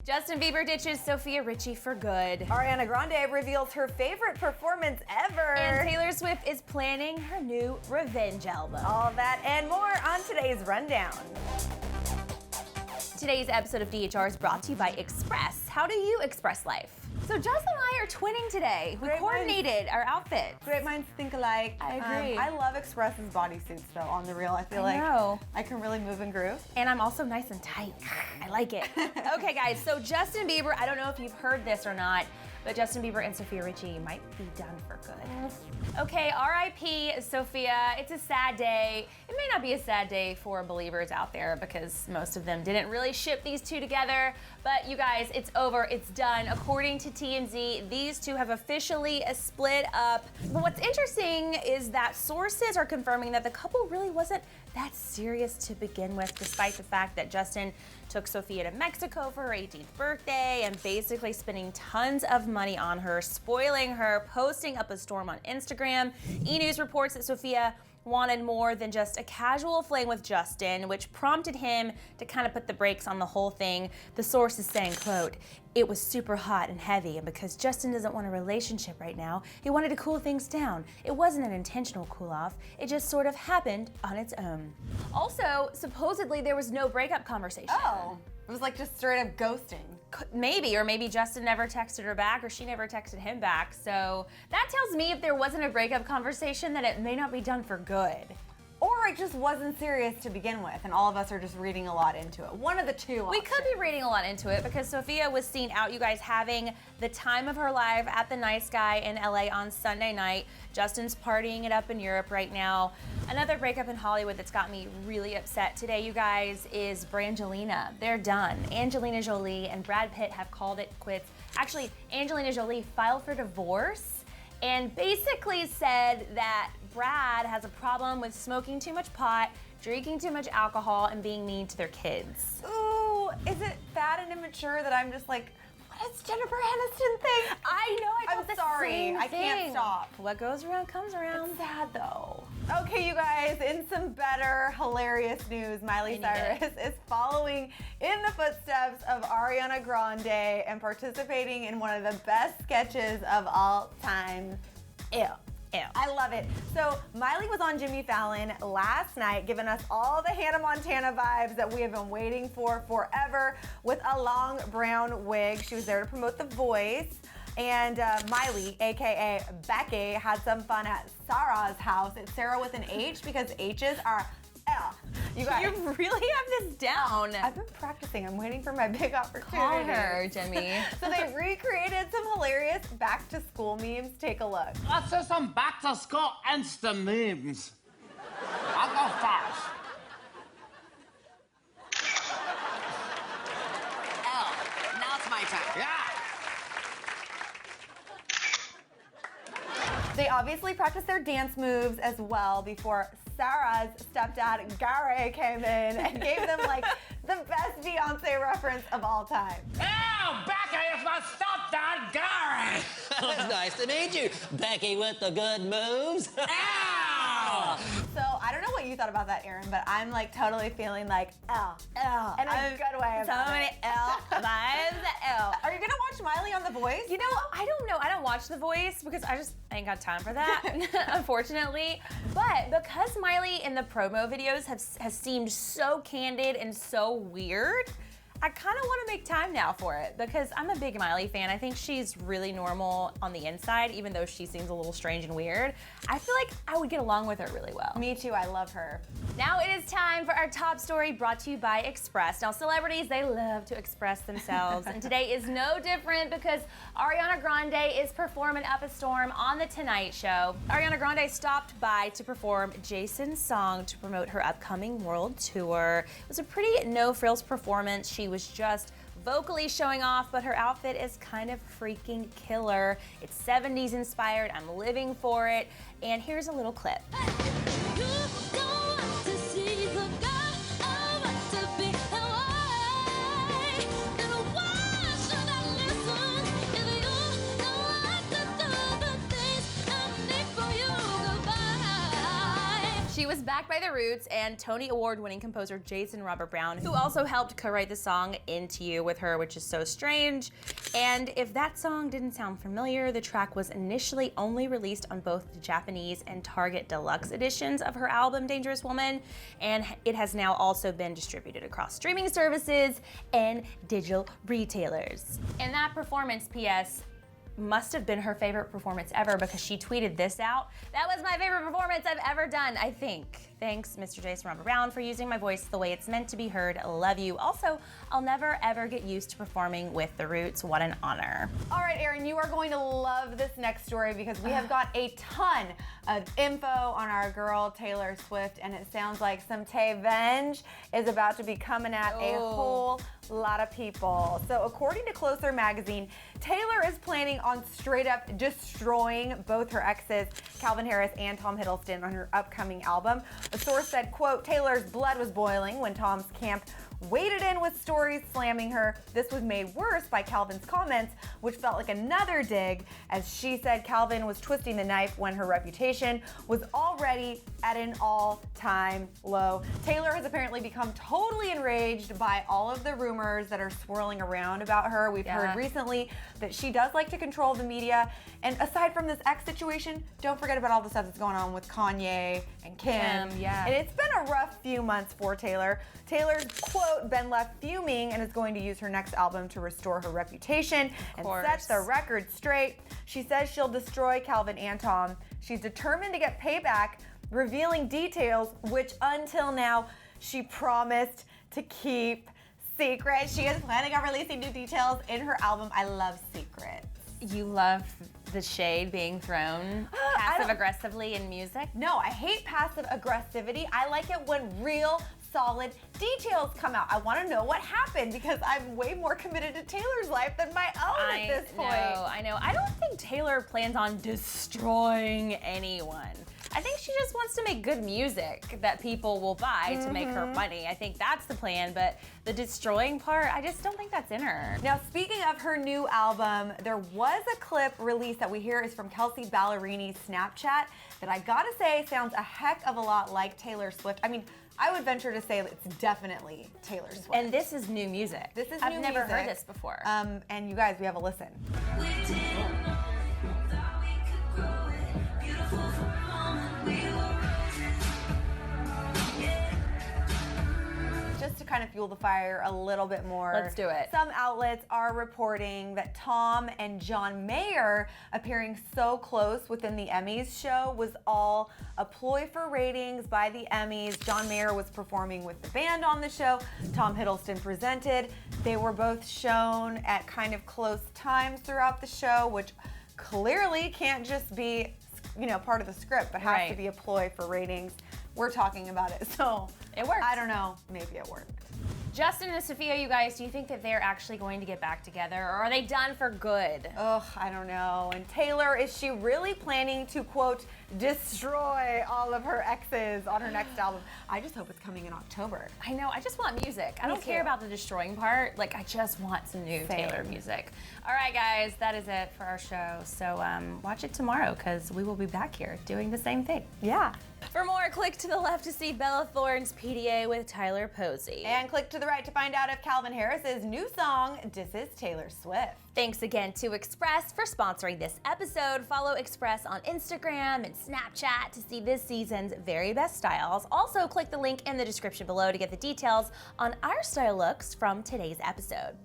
Justin Bieber ditches Sofia Richie for good. Ariana Grande reveals her favorite performance ever. And Taylor Swift is planning her new revenge album. All that and more on today's Rundown. Today's episode of DHR is brought to you by Express. How do you express life? So Justin and I are twinning today. We coordinated our outfits. Great minds think alike. I agree. I love Express's bodysuits though, on the real. I feel like I can really move and groove. And I'm also nice and tight. I like it. Okay guys, so Justin Bieber, I don't know if you've heard this or not, but Justin Bieber and Sofia Richie might be done for good. Okay, R.I.P. Sofia. It's a sad day. It may not be a sad day for believers out there because most of them didn't really ship these two together. But you guys, it's over. It's done. According to TMZ, these two have officially split up. But what's interesting is that sources are confirming that the couple really wasn't that serious to begin with, despite the fact that Justin took Sofia to Mexico for her 18th birthday and basically spending tons of money on her, spoiling her, posting up a storm on Instagram. E! News reports that Sofia wanted more than just a casual fling with Justin, which prompted him to kind of put the brakes on the whole thing. The source is saying, quote, "It was super hot and heavy, and because Justin doesn't want a relationship right now, he wanted to cool things down. It wasn't an intentional cool off, it just sort of happened on its own." Also, supposedly there was no breakup conversation. Oh, it was like just straight up ghosting. Maybe, or maybe Justin never texted her back or she never texted him back. So that tells me if there wasn't a breakup conversation that it may not be done for good. Or it just wasn't serious to begin with, and all of us are just reading a lot into it. One of the two We could be reading a lot into it because Sofia was seen out, you guys, having the time of her life at the Nice Guy in LA on Sunday night. Justin's partying it up in Europe right now. Another breakup in Hollywood that's got me really upset today, you guys, is Brangelina. They're done. Angelina Jolie and Brad Pitt have called it quits. Actually, Angelina Jolie filed for divorce and basically said that Brad has a problem with smoking too much pot, drinking too much alcohol, and being mean to their kids. Ooh, is it fat and immature that I'm just like, what does Jennifer Aniston think? I know, I thought I'm sorry, I can't thing. stop. What goes around comes around. It's sad though. Okay, you guys, in some better, hilarious news, Miley Cyrus is following in the footsteps of Ariana Grande and participating in one of the best sketches of all time. Ew. Ew. I love it. So Miley was on Jimmy Fallon last night, giving us all the Hannah Montana vibes that we have been waiting for forever with a long brown wig. She was there to promote The Voice. And Miley, AKA Becky, had some fun at Sarah's house. It's Sarah with an H because H's are L. You guys, You really have this down. I've been practicing. I'm waiting for my big opportunity. Call her, Jimmy. So they recreated some hilarious back to school memes. Take a look. Let's do some back to school Insta memes. I'll go first. Oh, now it's my turn. Yeah. They obviously practiced their dance moves as well before Sarah's stepdad, Gary, came in and gave them like the best Beyonce reference of all time. Ew, Becky, it's my stepdad, Gary. It's nice to meet you, Becky with the good moves. Ow! So I don't know what you thought about that, Aaron, but I'm like totally feeling like L, in a good way. So many L vibes. L. Are you gonna watch Miley on The Voice? You know, I don't know. I don't watch The Voice because I ain't got time for that, unfortunately. But because Miley in the promo videos has seemed so candid and so weird, I kind of want to make time now for it because I'm a big Miley fan. I think she's really normal on the inside, even though she seems a little strange and weird. I feel like I would get along with her really well. Me too, I love her. Now it is time for our top story brought to you by Express. Now celebrities, they love to express themselves and today is no different because Ariana Grande is performing up a storm on The Tonight Show. Ariana Grande stopped by to perform Jason's song to promote her upcoming world tour. It was a pretty no-frills performance. She was just vocally showing off, but her outfit is kind of freaking killer. It's 70s inspired. I'm living for it. And here's a little clip. She was backed by The Roots and Tony Award-winning composer Jason Robert Brown, who also helped co-write the song Into You with her, which is so strange. And if that song didn't sound familiar, the track was initially only released on both the Japanese and Target Deluxe editions of her album Dangerous Woman, and it has now also been distributed across streaming services and digital retailers. And that performance, P.S., must have been her favorite performance ever because she tweeted this out. That was my favorite performance I've ever done, I think. Thanks, Mr. Jason Robert Brown, for using my voice the way it's meant to be heard. Love you. Also, I'll never ever get used to performing with The Roots. What an honor. All right, Erin, you are going to love this next story because we have got a ton of info on our girl Taylor Swift, and it sounds like some Tay-venge is about to be coming at a whole lot of people. So according to Clevver magazine, Taylor is planning on straight up destroying both her exes, Calvin Harris and Tom Hiddleston, on her upcoming album. A source said, quote, Taylor's blood was boiling when Tom's camp waded in with stories slamming her. This was made worse by Calvin's comments, which felt like another dig, as she said Calvin was twisting the knife when her reputation was already at an all-time low. Taylor has apparently become totally enraged by all of the rumors that are swirling around about her. We've heard recently that she does like to control the media. And aside from this ex situation, don't forget about all the stuff that's going on with Kanye and Kim. And it's been a rough few months for Taylor. Taylor's, quote, been left fuming and is going to use her next album to restore her reputation and set the record straight. She says she'll destroy Calvin and Tom. She's determined to get payback, revealing details which until now she promised to keep secret. She is planning on releasing new details in her album. I love secrets. You love the shade being thrown passive-aggressively in music? No, I hate passive aggressivity. I like it when real, solid details come out. I want to know what happened because I'm way more committed to Taylor's life than my own at this point. I know. I don't think Taylor plans on destroying anyone. I think she just wants to make good music that people will buy to make her money. I think that's the plan, but the destroying part, I just don't think that's in her. Now, speaking of her new album, there was a clip released that we hear is from Kelsey Ballerini's Snapchat that I gotta say sounds a heck of a lot like Taylor Swift. I mean, I would venture to say it's definitely Taylor Swift. And this is new music. This is I've new never music. heard this before. And you guys, we have a listen. Just to kind of fuel the fire a little bit more. Let's do it. Some outlets are reporting that Tom and John Mayer appearing so close within the Emmys show was all a ploy for ratings by the Emmys. John Mayer was performing with the band on the show. Tom Hiddleston presented. They were both shown at kind of close times throughout the show, which clearly can't just be, part of the script, but has to be a ploy for ratings. We're talking about it, so it worked. I don't know, maybe it worked. Justin and Sophia, you guys, do you think that they're actually going to get back together, or are they done for good? Ugh, I don't know. And Taylor, is she really planning to, quote, destroy all of her exes on her next album? I just hope it's coming in October. I know, I just want music. I don't care about the destroying part. Like, I just want some new Taylor music. All right, guys, that is it for our show. So watch it tomorrow, because we will be back here doing the same thing. Yeah. For more, click to the left to see Bella Thorne's PDA with Tyler Posey. And click to the right to find out if Calvin Harris's new song, This Is Taylor Swift. Thanks again to Express for sponsoring this episode. Follow Express on Instagram and Snapchat to see this season's very best styles. Also, click the link in the description below to get the details on our style looks from today's episode.